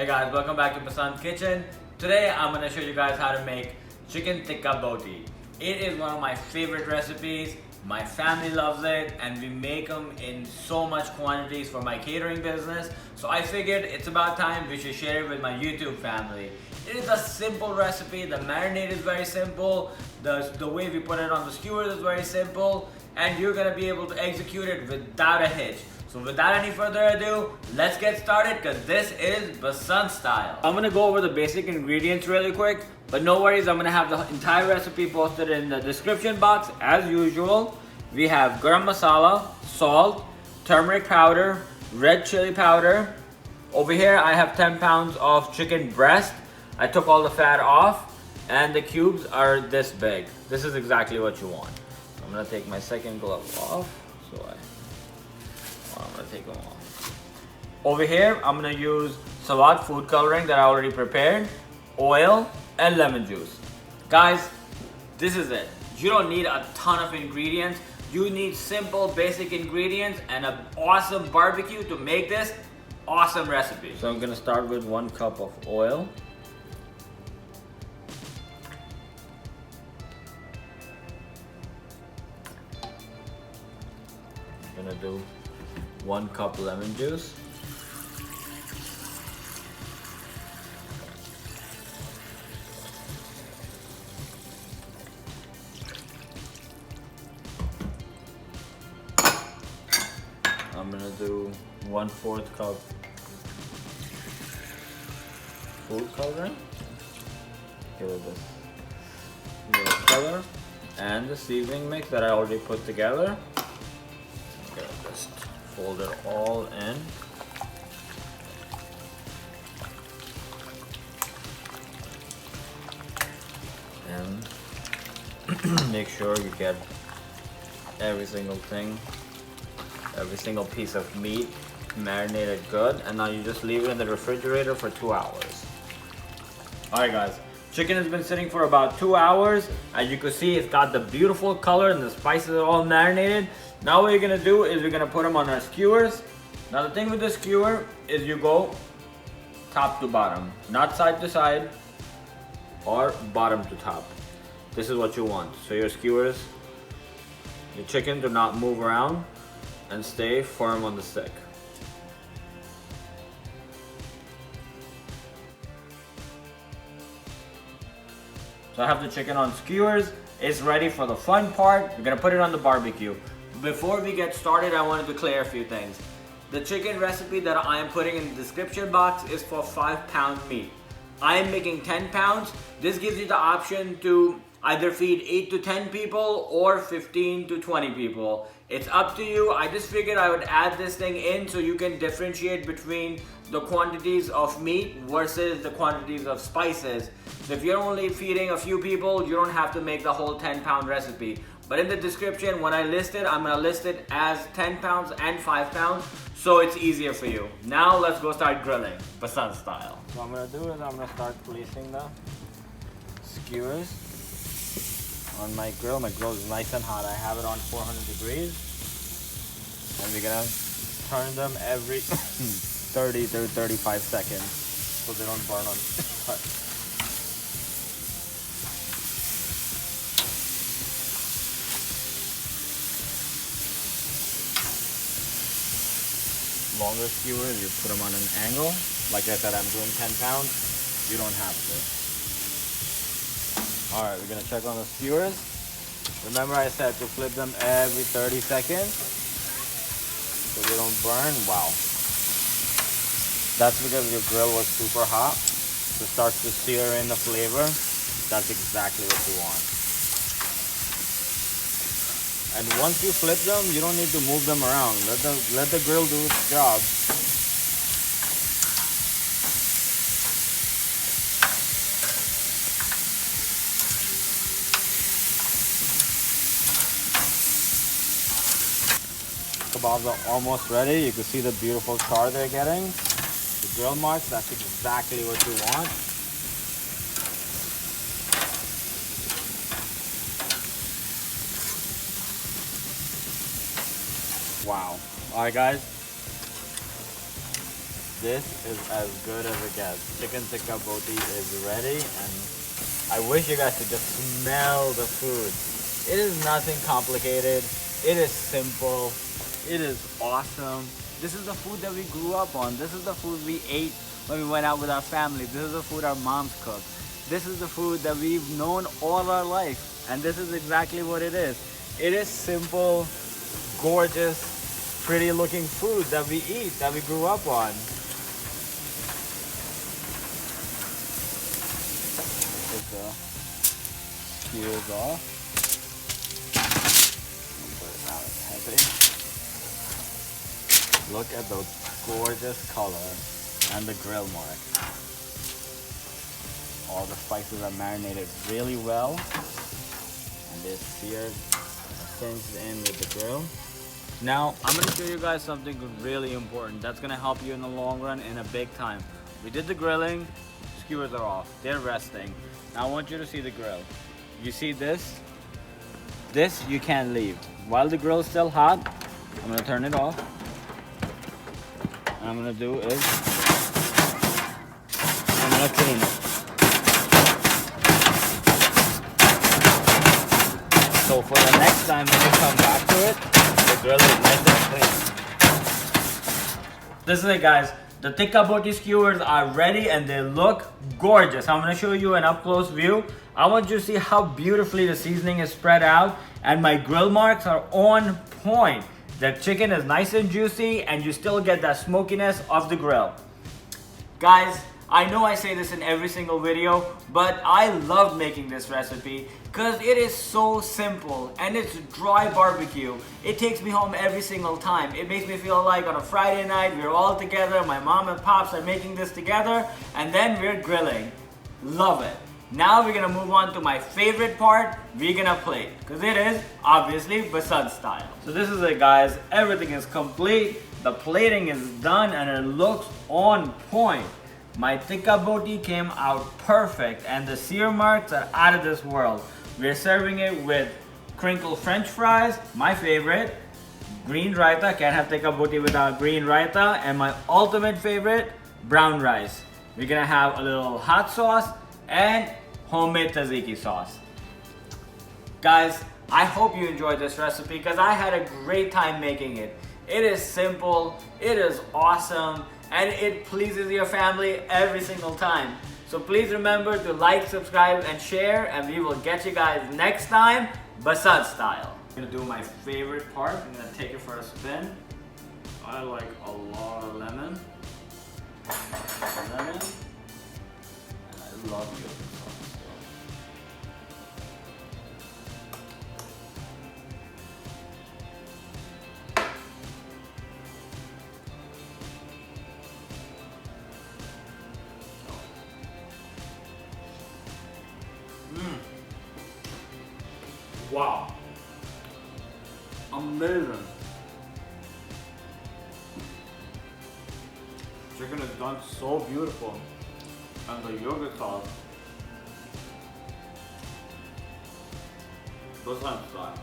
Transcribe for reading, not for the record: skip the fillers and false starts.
Hey guys, welcome back to Basant's Kitchen. Today I'm going to show you guys how to make chicken tikka boti. It is one of my favorite recipes. My family loves it and we make them in so much quantities for my catering business. So I figured it's about time we should share it with my YouTube family. It is a simple recipe. The marinade is very simple. The way we put it on the skewers is very simple. And you're going to be able to execute it without a hitch. So without any further ado, let's get started because this is Basant style. I'm going to go over the basic ingredients really quick, but no worries, I'm going to have the entire recipe posted in the description box as usual. We have garam masala, salt, turmeric powder, red chili powder. Over here I have 10 pounds of chicken breast. I took all the fat off and the cubes are this big. This is exactly what you want. I'm going to take my second glove off. I'm gonna take them off. Over here, I'm gonna use Salad food coloring that I already prepared, oil, and lemon juice. Guys, this is it. You don't need a ton of ingredients. You need simple, basic ingredients and an awesome barbecue to make this awesome recipe. So I'm gonna start with 1 cup of oil. I'm gonna do 1 cup lemon juice. I'm gonna do 1/4 cup food coloring. Give it this little color and the seasoning mix that I already put together. Just fold it all in. And make sure you get every single thing, every single piece of meat marinated good. And now you just leave it in the refrigerator for 2 hours. Alright guys, chicken has been sitting for about 2 hours. As you can see, it's got the beautiful color and the spices are all marinated. Now what you're gonna do is we're gonna put them on our skewers. Now the thing with the skewer is you go top to bottom, not side to side or bottom to top. This is what you want. So your skewers, your chicken do not move around and stay firm on the stick. So I have the chicken on skewers. It's ready for the fun part. We're gonna put it on the barbecue. Before we get started, I wanted to clear a few things. The chicken recipe that I am putting in the description box is for 5-pound meat. I am making 10 pounds. This gives you the option to either feed 8 to 10 people or 15 to 20 people. It's up to you. I just figured I would add this thing in so you can differentiate between the quantities of meat versus the quantities of spices. So if you're only feeding a few people, you don't have to make the whole 10-pound recipe. But in the description, when I list it, I'm gonna list it as 10 pounds and 5 pounds, so it's easier for you. Now let's go start grilling, Basant style. What I'm gonna do is I'm gonna start placing the skewers on my grill. My grill is nice and hot. I have it on 400 degrees. And we're gonna turn them every 30 to 35 seconds so they don't burn on longer skewers, you put them on an angle. Like I said, I'm doing 10 pounds. You don't have to. All right, we're gonna check on the skewers. Remember I said to flip them every 30 seconds so they don't burn. Wow. That's because your grill was super hot. So it starts to sear in the flavor. That's exactly what you want. And once you flip them, you don't need to move them around. Let the grill do its job. Kebabs are almost ready. You can see the beautiful char they're getting. The grill marks, that's exactly what you want. Wow. All right, guys. This is as good as it gets. Chicken Tikka Boti is ready, and I wish you guys could just smell the food. It is nothing complicated. It is simple. It is awesome. This is the food that we grew up on. This is the food we ate when we went out with our family. This is the food our moms cook. This is the food that we've known all our life. And this is exactly what it is. It is simple, gorgeous, pretty looking food that we eat, that we grew up on. Take the skewers off. Put it down, it's heavy. Look at the gorgeous color and the grill mark. All the spices are marinated really well, and they're seared, singed in with the grill. Now, I'm gonna show you guys something really important that's gonna help you in the long run in a big time. We did the grilling, skewers are off, they're resting. Now I want you to see the grill. You see this? This you can't leave. While the grill is still hot, I'm gonna turn it off. What I'm gonna do is, I'm gonna clean it. So for the next time when you come back to it, the grill is nice and clean. This is it, guys. The Tikka Boti skewers are ready and they look gorgeous. I'm gonna show you an up close view. I want you to see how beautifully the seasoning is spread out and my grill marks are on point. The chicken is nice and juicy and you still get that smokiness of the grill. Guys, I know I say this in every single video, but I love making this recipe because it is so simple and it's dry barbecue. It takes me home every single time. It makes me feel like on a Friday night, we're all together, my mom and pops are making this together, and then we're grilling. Love it. Now we're gonna move on to my favorite part, we're gonna plate, because it is obviously Basad style. So this is it, guys. Everything is complete, the plating is done, and it looks on point. My Tikka Boti came out perfect, and the sear marks are out of this world. We're serving it with crinkled French fries, my favorite, green raita, can't have Tikka Boti without green raita, and my ultimate favorite, brown rice. We're gonna have a little hot sauce and homemade tzatziki sauce. Guys, I hope you enjoyed this recipe because I had a great time making it. It is simple, it is awesome, and it pleases your family every single time. So please remember to like, subscribe, and share, and we will get you guys next time, Basad style. I'm gonna do my favorite part. I'm gonna take it for a spin. I like a lot of lemon. Lemon. And I love you. Wow. Amazing. Chicken is done so beautiful. And the yogurt sauce. Basad style.